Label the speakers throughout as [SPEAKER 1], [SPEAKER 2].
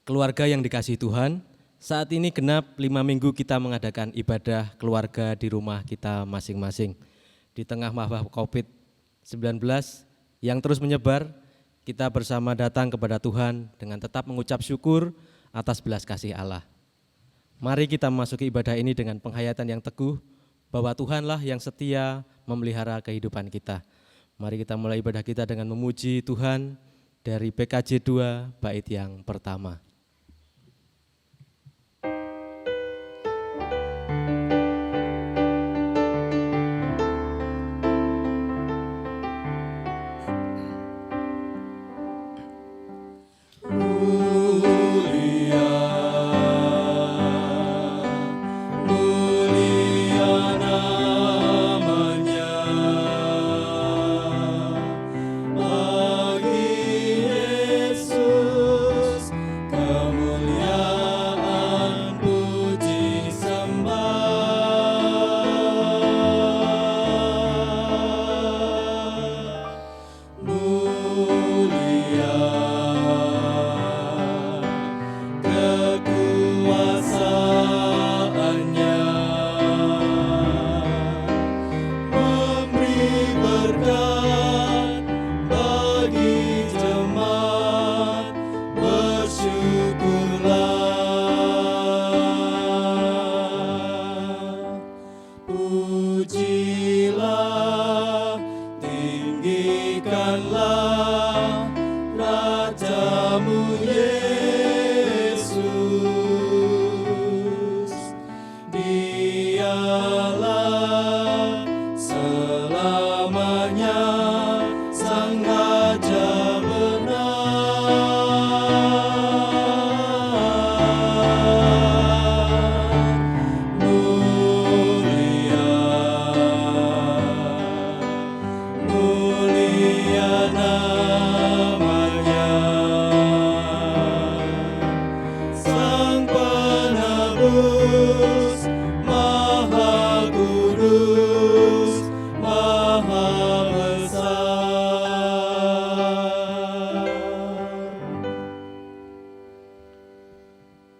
[SPEAKER 1] Keluarga yang dikasihi Tuhan, saat ini genap 5 minggu kita mengadakan ibadah keluarga di rumah kita masing-masing. Di tengah wabah COVID-19 yang terus menyebar, kita bersama datang kepada Tuhan dengan tetap mengucap syukur atas belas kasih Allah. Mari kita memasuki ibadah ini dengan penghayatan yang teguh bahwa Tuhanlah yang setia memelihara kehidupan kita. Mari kita mulai ibadah kita dengan memuji Tuhan dari PKJ 2 bait yang pertama.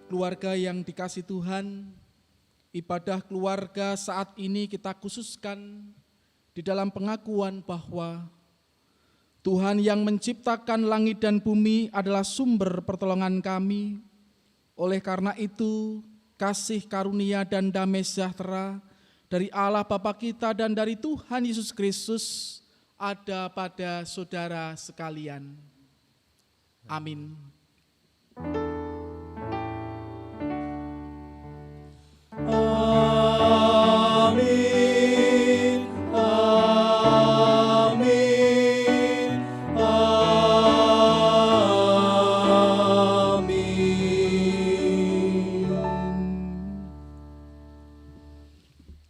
[SPEAKER 2] Keluarga yang dikasihi Tuhan, ibadah keluarga saat ini kita khususkan di dalam pengakuan bahwa Tuhan yang menciptakan langit dan bumi adalah sumber pertolongan kami. Oleh karena itu, kasih karunia dan damai sejahtera dari Allah Bapa kita dan dari Tuhan Yesus Kristus ada pada saudara sekalian. Amin.
[SPEAKER 3] Amin, amin, amin.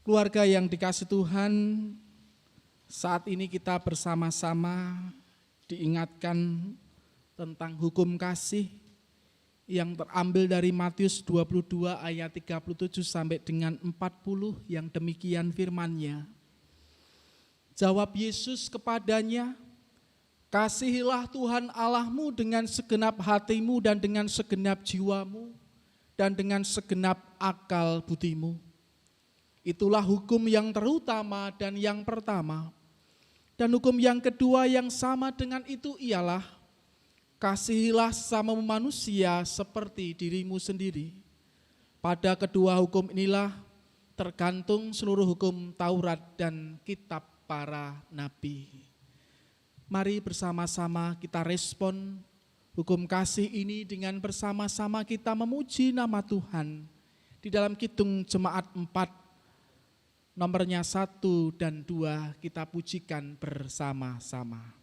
[SPEAKER 2] Keluarga yang dikasihi Tuhan, saat ini kita bersama-sama diingatkan tentang hukum kasih yang terambil dari Matius 22 ayat 37 sampai dengan 40 yang demikian firman-Nya. Jawab Yesus kepadanya, "Kasihilah Tuhan Allahmu dengan segenap hatimu dan dengan segenap jiwamu dan dengan segenap akal budimu. Itulah hukum yang terutama dan yang pertama. Dan hukum yang kedua yang sama dengan itu ialah, kasihilah sesama manusia seperti dirimu sendiri. Pada kedua hukum inilah tergantung seluruh hukum Taurat dan kitab para nabi." Mari bersama-sama kita respon hukum kasih ini dengan bersama-sama kita memuji nama Tuhan. Di dalam Kidung Jemaat 4, nomornya 1 dan 2 kita pujikan bersama-sama.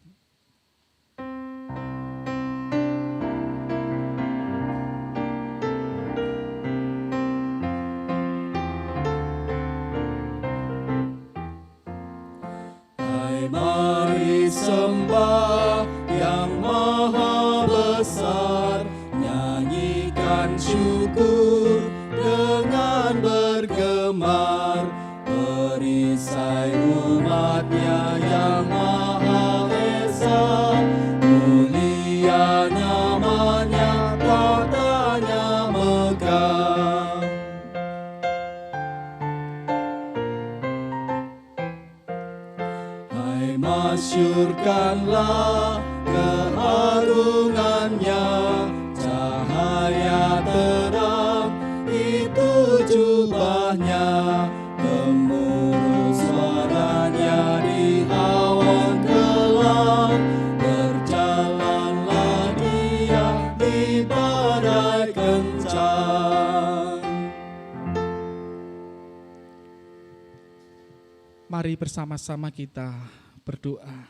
[SPEAKER 3] Mari sembah yang maha besar, nyanyikan syukur dengan bergemar, perisai umat-Nya yang maha esa, mulia nama-Nya kota
[SPEAKER 2] Mari bersama-sama kita berdoa.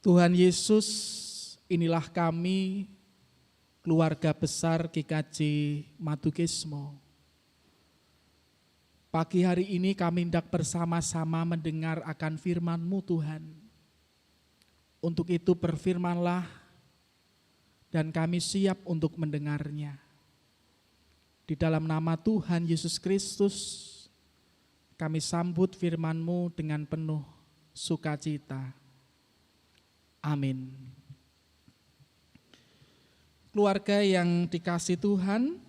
[SPEAKER 2] Tuhan Yesus, inilah kami, keluarga besar GKJ Madukismo. Pagi hari ini kami hendak bersama-sama mendengar akan firman-Mu Tuhan. Untuk itu berfirmanlah dan kami siap untuk mendengarnya. Di dalam nama Tuhan Yesus Kristus, kami sambut firman-Mu dengan penuh sukacita. Amin. Keluarga yang dikasih Tuhan,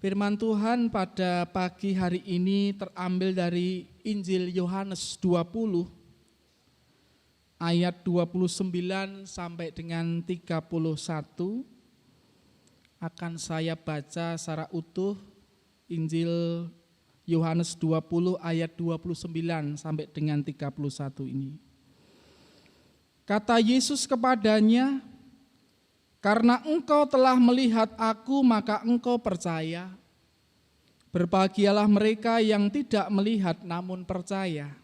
[SPEAKER 2] firman Tuhan pada pagi hari ini terambil dari Injil Yohanes 20 ayat 29 sampai dengan 31. Akan saya baca secara utuh Injil Yohanes 20 ayat 29 sampai dengan 31 ini. Kata Yesus kepadanya, "Karena engkau telah melihat aku, maka engkau percaya. Berbahagialah mereka yang tidak melihat namun percaya."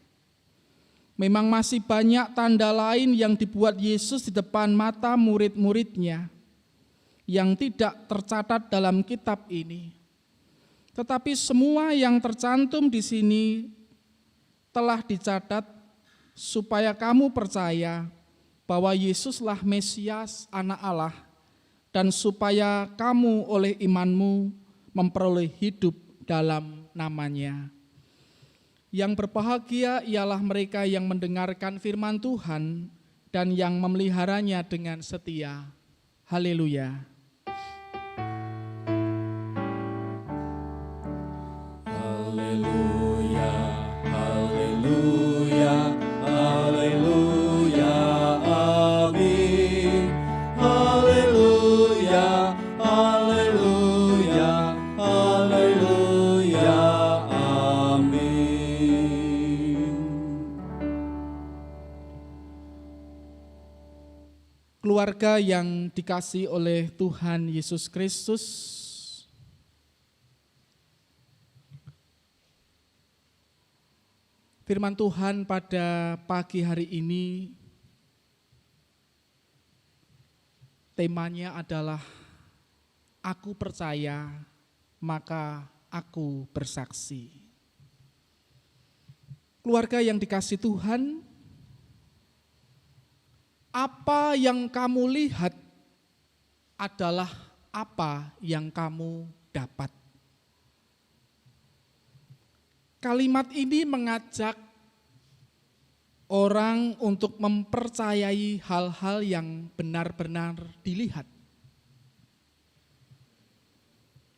[SPEAKER 2] Memang masih banyak tanda lain yang dibuat Yesus di depan mata murid-muridnya yang tidak tercatat dalam kitab ini. Tetapi semua yang tercantum di sini telah dicatat supaya kamu percaya bahwa Yesuslah Mesias, Anak Allah, dan supaya kamu oleh imanmu memperoleh hidup dalam namanya. Yang berbahagia ialah mereka yang mendengarkan firman Tuhan dan yang memeliharanya dengan setia. Haleluya.
[SPEAKER 3] Haleluya, haleluya, haleluya, amin. Haleluya, haleluya, haleluya, amin.
[SPEAKER 2] Keluarga yang dikasihi oleh Tuhan Yesus Kristus, firman Tuhan pada pagi hari ini temanya adalah aku percaya maka aku bersaksi. Keluarga yang dikasihi Tuhan, apa yang kamu lihat adalah apa yang kamu dapat. Kalimat ini mengajak orang untuk mempercayai hal-hal yang benar-benar dilihat.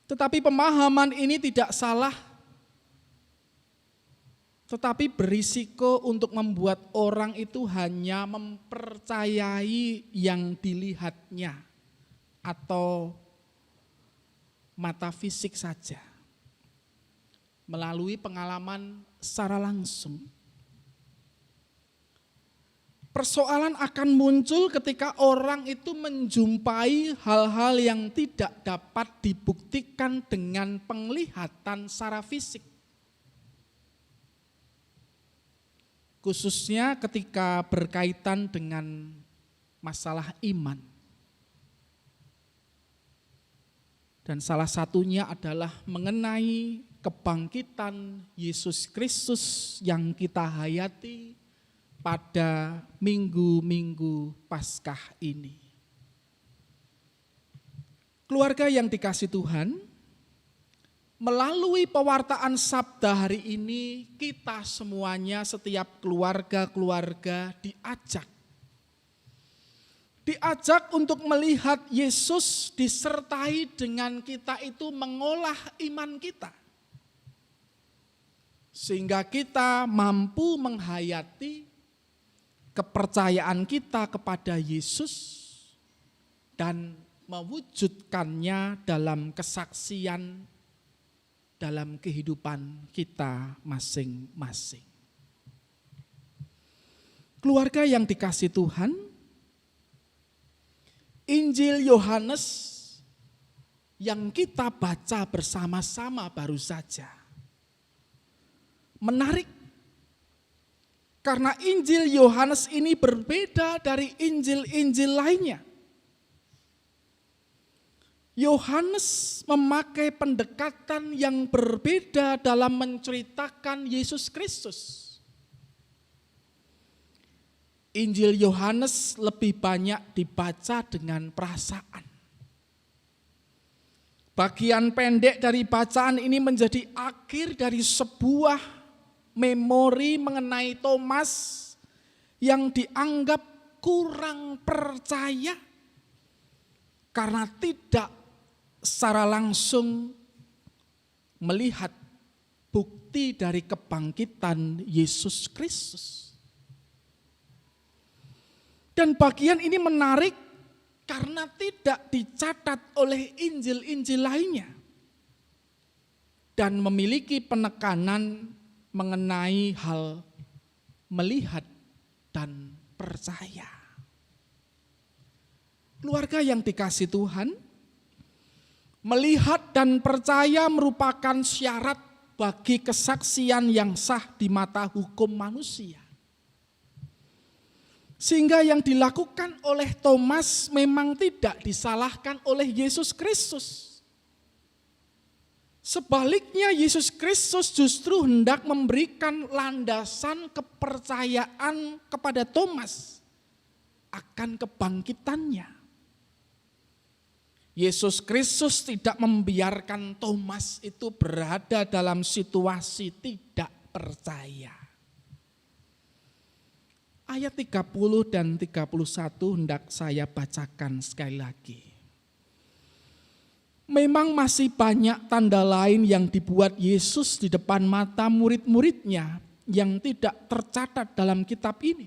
[SPEAKER 2] Tetapi pemahaman ini tidak salah, tetapi berisiko untuk membuat orang itu hanya mempercayai yang dilihatnya atau mata fisik saja, melalui pengalaman secara langsung. Persoalan akan muncul ketika orang itu menjumpai hal-hal yang tidak dapat dibuktikan dengan penglihatan secara fisik. Khususnya ketika berkaitan dengan masalah iman. Dan salah satunya adalah mengenai kebangkitan Yesus Kristus yang kita hayati pada minggu-minggu Paskah ini. Keluarga yang dikasihi Tuhan, melalui pewartaan sabda hari ini kita semuanya, setiap keluarga-keluarga diajak untuk melihat Yesus disertai dengan kita itu mengolah iman kita. Sehingga kita mampu menghayati kepercayaan kita kepada Yesus dan mewujudkannya dalam kesaksian dalam kehidupan kita masing-masing. Keluarga yang dikasihi Tuhan, Injil Yohanes yang kita baca bersama-sama baru saja. Menarik, karena Injil Yohanes ini berbeda dari Injil-Injil lainnya. Yohanes memakai pendekatan yang berbeda dalam menceritakan Yesus Kristus. Injil Yohanes lebih banyak dibaca dengan perasaan. Bagian pendek dari bacaan ini menjadi akhir dari sebuah memori mengenai Thomas yang dianggap kurang percaya karena tidak secara langsung melihat bukti dari kebangkitan Yesus Kristus. Dan bagian ini menarik karena tidak dicatat oleh Injil-Injil lainnya dan memiliki penekanan mengenai hal melihat dan percaya. Keluarga yang dikasihi Tuhan, melihat dan percaya merupakan syarat bagi kesaksian yang sah di mata hukum manusia. Sehingga yang dilakukan oleh Thomas memang tidak disalahkan oleh Yesus Kristus. Sebaliknya Yesus Kristus justru hendak memberikan landasan kepercayaan kepada Thomas akan kebangkitannya. Yesus Kristus tidak membiarkan Thomas itu berada dalam situasi tidak percaya. Ayat 30 dan 31 hendak saya bacakan sekali lagi. Memang masih banyak tanda lain yang dibuat Yesus di depan mata murid-muridnya yang tidak tercatat dalam kitab ini.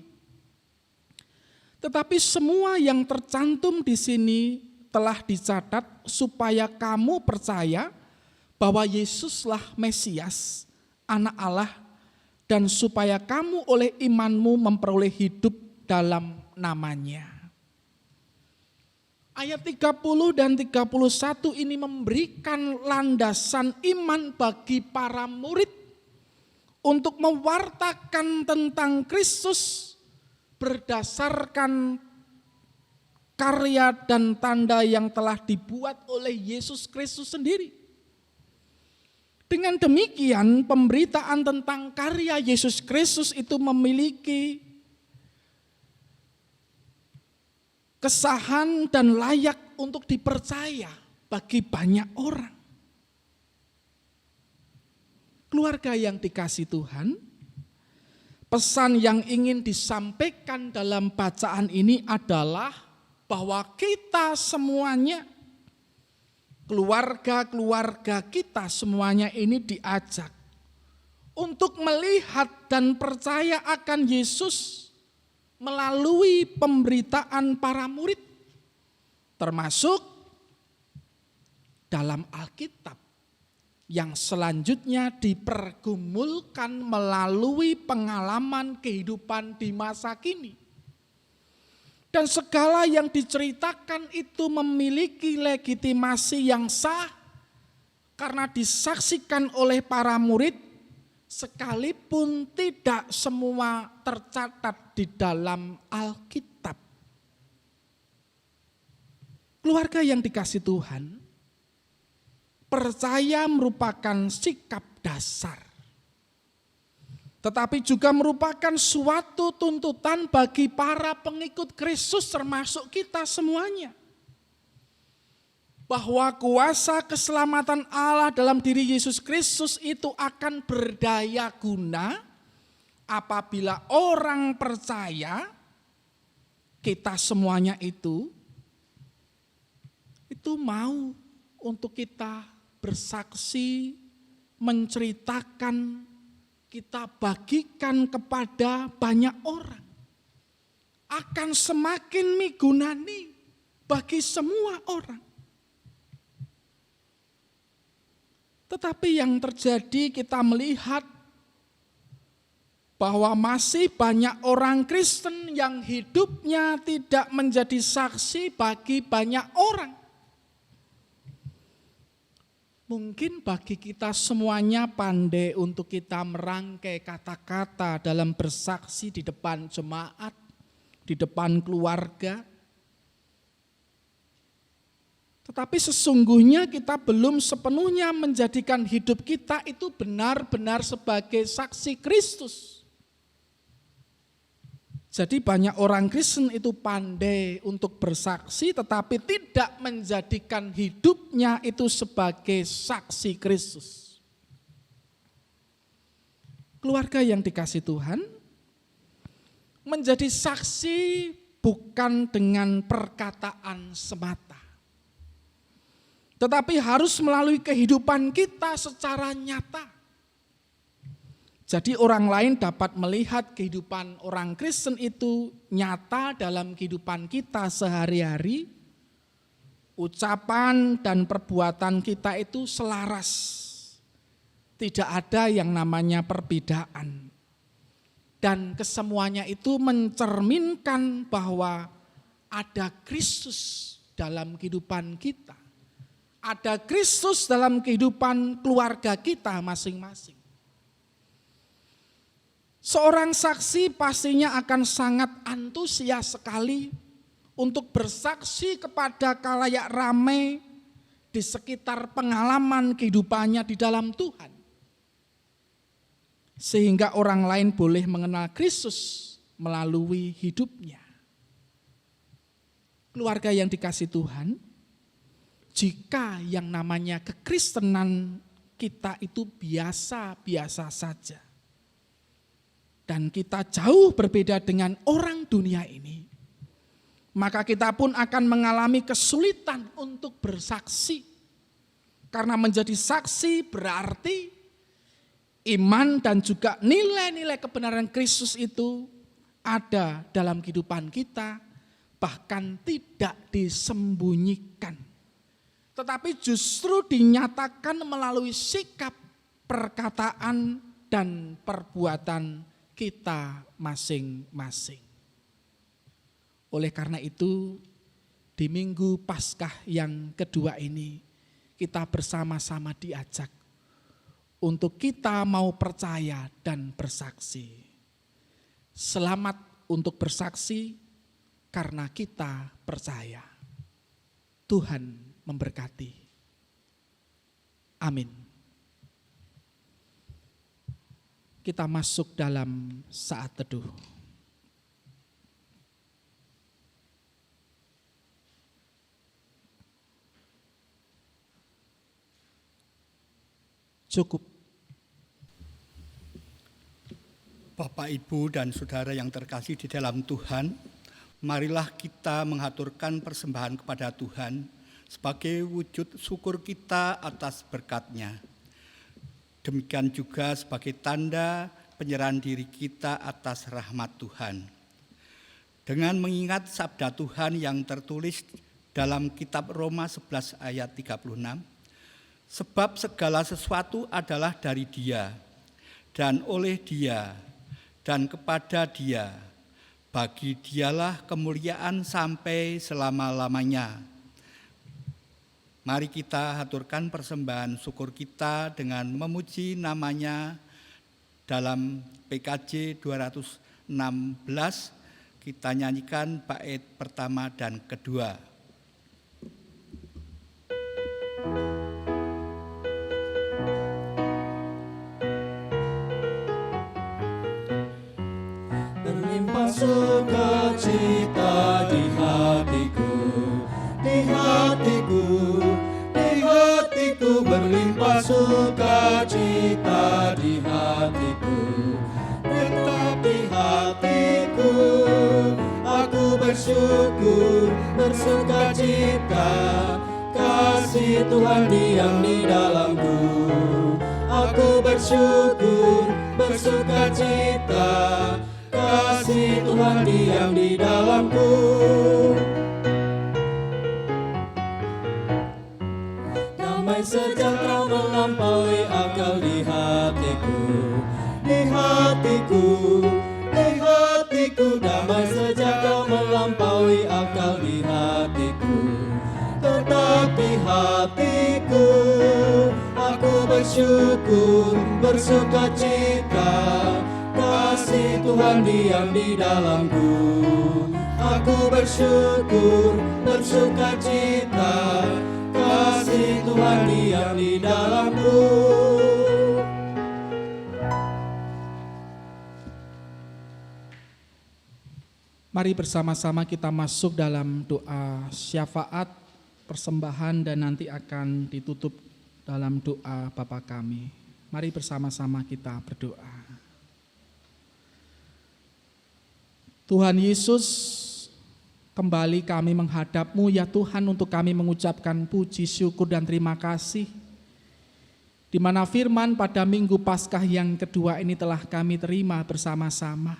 [SPEAKER 2] Tetapi semua yang tercantum di sini telah dicatat supaya kamu percaya bahwa Yesuslah Mesias, Anak Allah, dan supaya kamu oleh imanmu memperoleh hidup dalam namanya. Ayat 30 dan 31 ini memberikan landasan iman bagi para murid untuk mewartakan tentang Kristus berdasarkan karya dan tanda yang telah dibuat oleh Yesus Kristus sendiri. Dengan demikian, pemberitaan tentang karya Yesus Kristus itu memiliki kesahan dan layak untuk dipercaya bagi banyak orang. Keluarga yang dikasihi Tuhan, pesan yang ingin disampaikan dalam bacaan ini adalah bahwa kita semuanya, keluarga-keluarga kita semuanya ini diajak untuk melihat dan percaya akan Yesus melalui pemberitaan para murid, termasuk dalam Alkitab yang selanjutnya dipergumulkan melalui pengalaman kehidupan di masa kini. Dan segala yang diceritakan itu memiliki legitimasi yang sah karena disaksikan oleh para murid, sekalipun tidak semua tercatat di dalam Alkitab. Keluarga yang dikasihi Tuhan, percaya merupakan sikap dasar, tetapi juga merupakan suatu tuntutan bagi para pengikut Kristus termasuk kita semuanya. Bahwa kuasa keselamatan Allah dalam diri Yesus Kristus itu akan berdaya guna apabila orang percaya, kita semuanya itu mau untuk kita bersaksi, menceritakan, kita bagikan kepada banyak orang, akan semakin migunani bagi semua orang. Tetapi yang terjadi kita melihat bahwa masih banyak orang Kristen yang hidupnya tidak menjadi saksi bagi banyak orang. Mungkin bagi kita semuanya pandai untuk kita merangkai kata-kata dalam bersaksi di depan jemaat, di depan keluarga. Tetapi sesungguhnya kita belum sepenuhnya menjadikan hidup kita itu benar-benar sebagai saksi Kristus. Jadi banyak orang Kristen itu pandai untuk bersaksi tetapi tidak menjadikan hidupnya itu sebagai saksi Kristus. Keluarga yang dikasih Tuhan, menjadi saksi bukan dengan perkataan semata. Tetapi harus melalui kehidupan kita secara nyata. Jadi orang lain dapat melihat kehidupan orang Kristen itu nyata dalam kehidupan kita sehari-hari. Ucapan dan perbuatan kita itu selaras. Tidak ada yang namanya perbedaan. Dan kesemuanya itu mencerminkan bahwa ada Kristus dalam kehidupan kita. Ada Kristus dalam kehidupan keluarga kita masing-masing. Seorang saksi pastinya akan sangat antusias sekali untuk bersaksi kepada khalayak ramai di sekitar pengalaman kehidupannya di dalam Tuhan. Sehingga orang lain boleh mengenal Kristus melalui hidupnya. Keluarga yang dikasih Tuhan, jika yang namanya kekristenan kita itu biasa-biasa saja, dan kita jauh berbeda dengan orang dunia ini, maka kita pun akan mengalami kesulitan untuk bersaksi. Karena menjadi saksi berarti iman dan juga nilai-nilai kebenaran Kristus itu ada dalam kehidupan kita, bahkan tidak disembunyikan. Tetapi justru dinyatakan melalui sikap, perkataan, dan perbuatan kita masing-masing. Oleh karena itu, di Minggu Paskah yang kedua ini, kita bersama-sama diajak untuk kita mau percaya dan bersaksi. Selamat untuk bersaksi karena kita percaya. Tuhan memberkati. Amin. Kita masuk dalam saat teduh. Cukup.
[SPEAKER 4] Bapak, Ibu, dan Saudara yang terkasih di dalam Tuhan, marilah kita mengaturkan persembahan kepada Tuhan sebagai wujud syukur kita atas berkat-Nya. Demikian juga sebagai tanda penyerahan diri kita atas rahmat Tuhan. Dengan mengingat sabda Tuhan yang tertulis dalam kitab Roma 11 ayat 36, sebab segala sesuatu adalah dari Dia, dan oleh Dia, dan kepada Dia. Bagi Dialah kemuliaan sampai selama-lamanya. Mari kita haturkan persembahan syukur kita dengan memuji namanya dalam PKJ 216. Kita nyanyikan bait pertama dan kedua.
[SPEAKER 3] Berlimpah sukacita di hatiku, di hatiku, di hatiku, berlimpah sukacita di hatiku. Tetap di hatiku, aku bersyukur, bersukacita, kasih Tuhan diam di dalamku. Aku bersyukur, bersukacita, kasih Tuhan diam di dalamku. Damai sejahtera melampaui akal di hatiku, di hatiku, di hatiku. Damai sejahtera melampaui akal di hatiku, tetap di hatiku. bersyukur, bersukacita, kasih Tuhan diam di dalamku. Aku bersyukur, bersukacita, kasih Tuhan diam di dalamku.
[SPEAKER 2] Mari bersama-sama kita masuk dalam doa syafaat, persembahan, dan nanti akan ditutup dalam doa Bapa kami. Mari bersama-sama kita berdoa. Tuhan Yesus, kembali kami menghadap-Mu ya Tuhan untuk kami mengucapkan puji, syukur, dan terima kasih. Di mana firman pada Minggu Paskah yang kedua ini telah kami terima bersama-sama.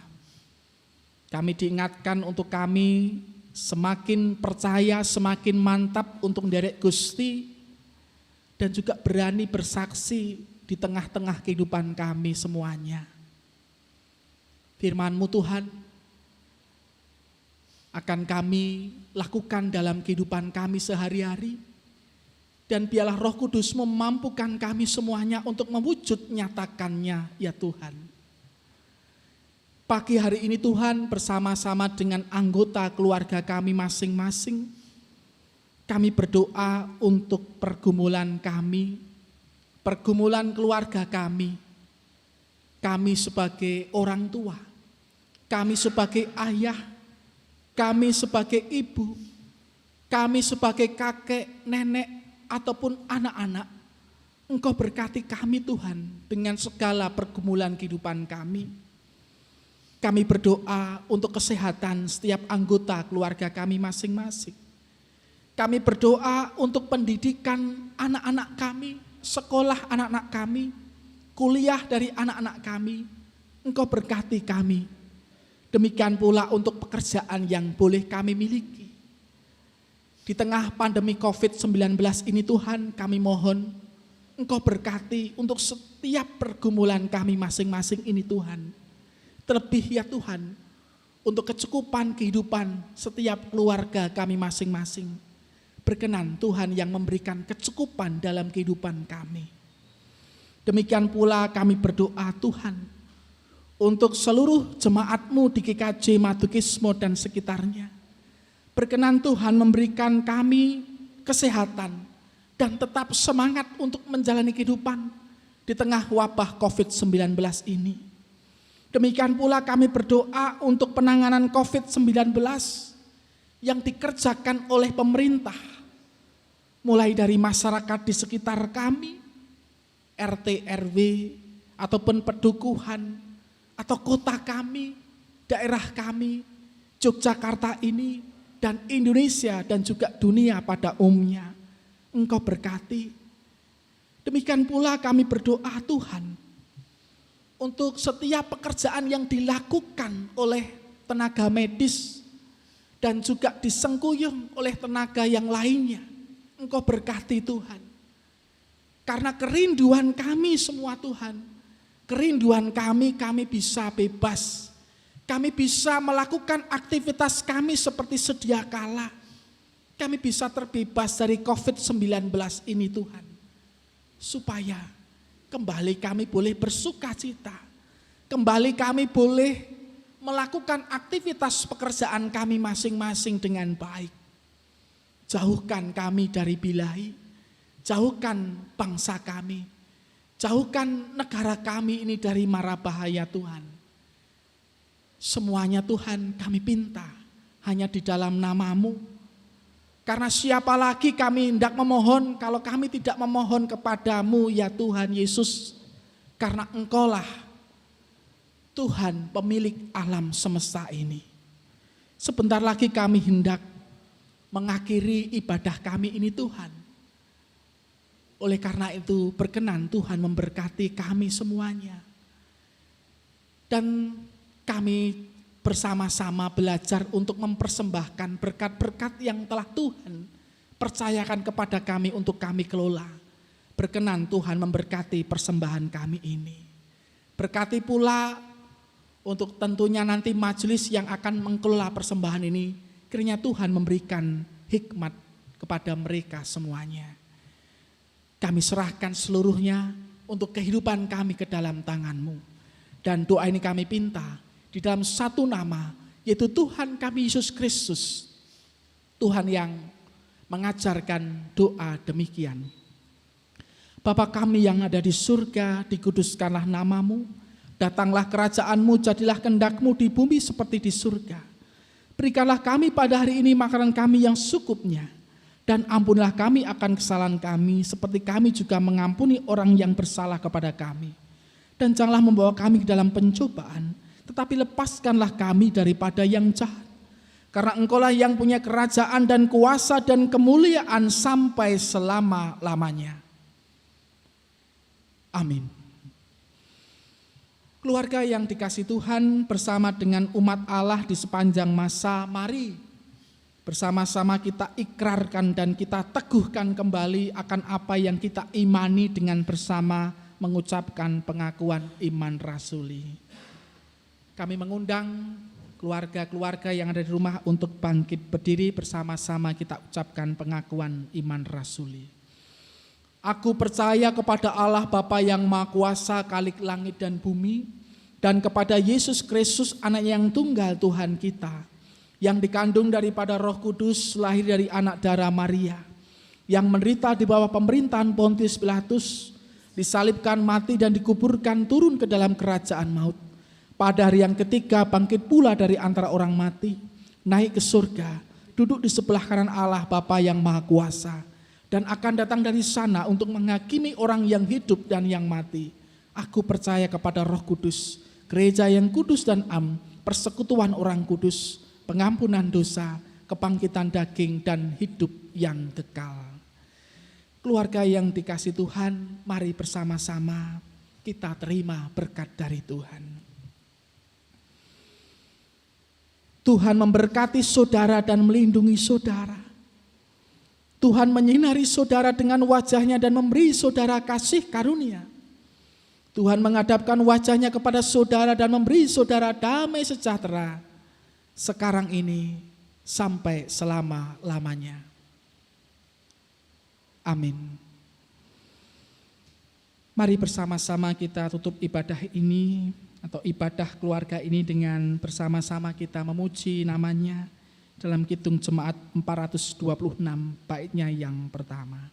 [SPEAKER 2] Kami diingatkan untuk kami semakin percaya, semakin mantap untuk menderek Gusti, dan juga berani bersaksi di tengah-tengah kehidupan kami semuanya. Firman-Mu Tuhan akan kami lakukan dalam kehidupan kami sehari-hari, dan biarlah Roh Kudus memampukan kami semuanya untuk mewujud nyatakannya ya Tuhan. Pagi hari ini Tuhan, bersama-sama dengan anggota keluarga kami masing-masing, kami berdoa untuk pergumulan kami, pergumulan keluarga kami sebagai orang tua, kami sebagai ayah, kami sebagai ibu, kami sebagai kakek, nenek, ataupun anak-anak. Engkau berkati kami Tuhan dengan segala pergumulan kehidupan kami. Kami berdoa untuk kesehatan setiap anggota keluarga kami masing-masing. Kami berdoa untuk pendidikan anak-anak kami, sekolah anak-anak kami, kuliah dari anak-anak kami. Engkau berkati kami. Demikian pula untuk pekerjaan yang boleh kami miliki. Di tengah pandemi COVID-19 ini Tuhan, kami mohon Engkau berkati untuk setiap pergumulan kami masing-masing ini Tuhan. Terlebih ya Tuhan, untuk kecukupan kehidupan setiap keluarga kami masing-masing. Berkenan Tuhan yang memberikan kecukupan dalam kehidupan kami. Demikian pula kami berdoa Tuhan, untuk seluruh jemaat-Mu di GKJ Madukismo dan sekitarnya. Berkenan Tuhan memberikan kami kesehatan dan tetap semangat untuk menjalani kehidupan di tengah wabah COVID-19 ini. Demikian pula kami berdoa untuk penanganan COVID-19 yang dikerjakan oleh pemerintah, mulai dari masyarakat di sekitar kami, RT, RW, ataupun pedukuhan, atau kota kami, daerah kami, Yogyakarta ini, dan Indonesia, dan juga dunia pada umumnya. Engkau berkati. Demikian pula kami berdoa Tuhan, untuk setiap pekerjaan yang dilakukan oleh tenaga medis dan juga disengkuyung oleh tenaga yang lainnya. Engkau berkati Tuhan. Karena kerinduan kami semua Tuhan, kerinduan kami bisa bebas. Kami bisa melakukan aktivitas kami seperti sedia kala. Kami bisa terbebas dari COVID-19 ini Tuhan. Supaya kembali kami boleh bersukacita, kembali kami boleh melakukan aktivitas pekerjaan kami masing-masing dengan baik. Jauhkan kami dari birahi, jauhkan bangsa kami, jauhkan negara kami ini dari mara bahaya Tuhan. Semuanya Tuhan kami pinta hanya di dalam nama-Mu. Karena siapa lagi kami hendak memohon kalau kami tidak memohon kepadamu ya Tuhan Yesus. Karena Engkaulah Tuhan pemilik alam semesta ini. Sebentar lagi kami hendak mengakhiri ibadah kami ini Tuhan. Oleh karena itu berkenan Tuhan memberkati kami semuanya. Dan kami bersama-sama belajar untuk mempersembahkan berkat-berkat yang telah Tuhan percayakan kepada kami untuk kami kelola. Berkenan Tuhan memberkati persembahan kami ini. Berkati pula untuk tentunya nanti majelis yang akan mengelola persembahan ini. Kiranya Tuhan memberikan hikmat kepada mereka semuanya. Kami serahkan seluruhnya untuk kehidupan kami ke dalam tangan-Mu. Dan doa ini kami pinta di dalam satu nama, yaitu Tuhan kami Yesus Kristus. Tuhan yang mengajarkan doa demikian. Bapa kami yang ada di surga, dikuduskanlah nama-Mu. Datanglah kerajaan-Mu, jadilah kehendak-Mu di bumi seperti di surga. Berikanlah kami pada hari ini makanan kami yang secukupnya. Dan ampunilah kami akan kesalahan kami, seperti kami juga mengampuni orang yang bersalah kepada kami. Dan janganlah membawa kami ke dalam pencobaan, tetapi lepaskanlah kami daripada yang jahat. Karena Engkaulah yang punya kerajaan dan kuasa dan kemuliaan sampai selama-lamanya. Amin. Keluarga yang dikasihi Tuhan, bersama dengan umat Allah di sepanjang masa, mari bersama-sama kita ikrarkan dan kita teguhkan kembali akan apa yang kita imani dengan bersama mengucapkan pengakuan iman rasuli. Kami mengundang keluarga-keluarga yang ada di rumah untuk bangkit berdiri, bersama-sama kita ucapkan pengakuan iman rasuli. Aku percaya kepada Allah Bapa yang Maha Kuasa, Khalik langit dan bumi, dan kepada Yesus Kristus, Anak yang tunggal Tuhan kita, yang dikandung daripada Roh Kudus, lahir dari anak darah Maria, yang menderita di bawah pemerintahan Pontius Pilatus, disalibkan, mati dan dikuburkan, turun ke dalam kerajaan maut. Pada hari yang ketiga bangkit pula dari antara orang mati, naik ke surga, duduk di sebelah kanan Allah Bapa yang Maha Kuasa, dan akan datang dari sana untuk menghakimi orang yang hidup dan yang mati. Aku percaya kepada Roh Kudus, gereja yang kudus dan am, persekutuan orang kudus, pengampunan dosa, kebangkitan daging, dan hidup yang kekal. Keluarga yang dikasihi Tuhan, mari bersama-sama kita terima berkat dari Tuhan. Tuhan memberkati saudara dan melindungi saudara. Tuhan menyinari saudara dengan wajahnya dan memberi saudara kasih karunia. Tuhan menghadapkan wajahnya kepada saudara dan memberi saudara damai sejahtera, sekarang ini sampai selama-lamanya. Amin. Mari bersama-sama kita tutup ibadah ini atau ibadah keluarga ini dengan bersama-sama kita memuji namanya dalam Kidung Jemaat 426 baitnya yang pertama.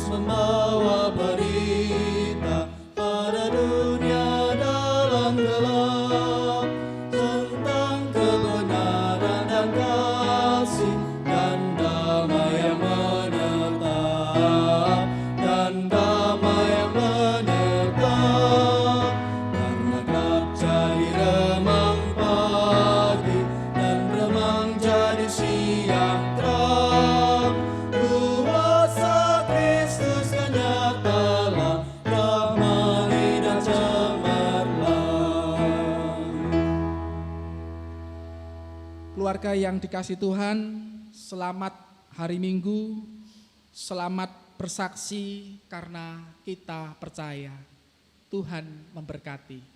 [SPEAKER 3] Membawa berita pada dunia dalam gelap tentang kebenaran dan kasih dan damai yang menetap, dan damai yang menetap. Karena gelap jadi remang pagi dan remang jadi siang terang. Kuasa Kristus kan nyatalah, ramai dan cemerlang.
[SPEAKER 2] Keluarga yang dikasihi Tuhan, selamat hari Minggu, selamat bersaksi karena kita percaya. Tuhan memberkati.